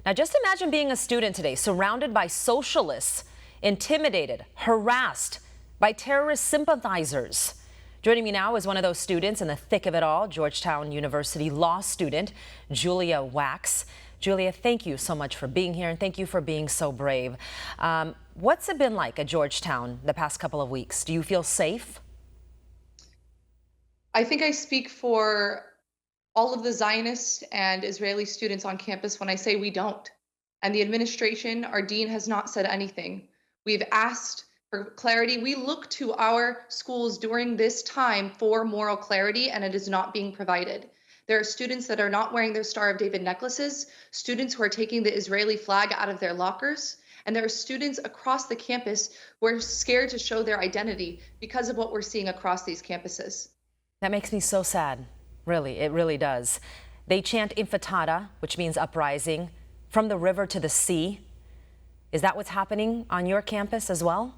Now just imagine being a student today, surrounded by socialists, intimidated, harassed by terrorist sympathizers. Joining me now is one of those students in the thick of it all, Georgetown University law student, Julia Wax. Julia, thank you so much for being here, and thank you for being so brave. What's it been like at Georgetown the past couple of weeks? Do you feel safe? I think I speak for all of the Zionist and Israeli students on campus when I say we don't. And the administration, our dean, has not said anything. We've asked for clarity. We look to our schools during this time for moral clarity, and it is not being provided. There are students that are not wearing their Star of David necklaces, students who are taking the Israeli flag out of their lockers, and there are students across the campus who are scared to show their identity because of what we're seeing across these campuses. That makes me so sad. Really, it really does. They chant Intifada, which means uprising, from the river to the sea. Is that what's happening on your campus as well?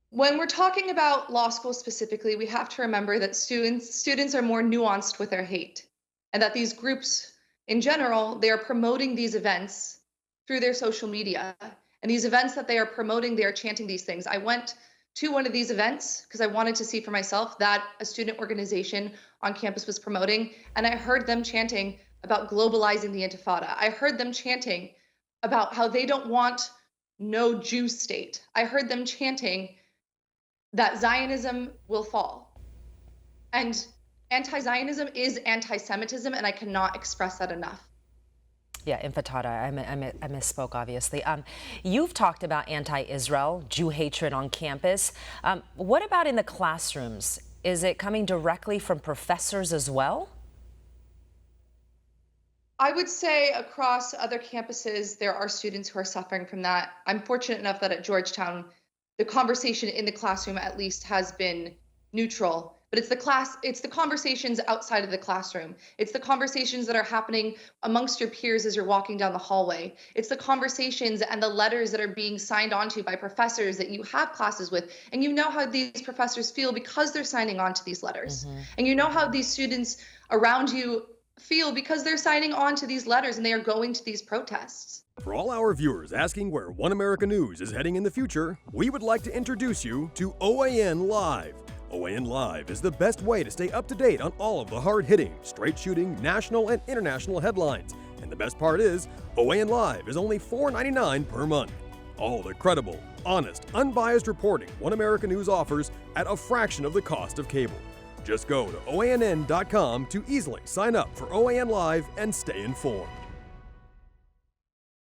When we're talking about law school specifically, we have to remember that students are more nuanced with their hate, and that these groups in general, they are promoting these events through their social media. And these events that they are promoting, they are chanting these things. I went to one of these events because I wanted to see for myself that a student organization on campus was promoting, and I heard them chanting about globalizing the Intifada. I heard them chanting about how they don't want no Jew state. I heard them chanting that Zionism will fall. And anti-Zionism is anti-Semitism, and I cannot express that enough. Yeah, Intifada. I misspoke, obviously. You've talked about anti-Israel, Jew hatred on campus. What about in the classrooms? Is it coming directly from professors as well? I would say across other campuses, there are students who are suffering from that. I'm fortunate enough that at Georgetown, the conversation in the classroom at least has been neutral. But it's the conversations outside of the classroom. It's the conversations that are happening amongst your peers as you're walking down the hallway. It's the conversations and the letters that are being signed onto by professors that you have classes with. And you know how these professors feel because they're signing on to these letters. And you know how these students around you feel because they're signing on to these letters and they are going to these protests. For all our viewers asking where One America News is heading in the future, we would like to introduce you to OAN Live. OAN Live is the best way to stay up to date on all of the hard-hitting, straight-shooting, national and international headlines. And the best part is, OAN Live is only $4.99 per month. All the credible, honest, unbiased reporting One America News offers at a fraction of the cost of cable. Just go to OANN.com to easily sign up for OAN Live and stay informed.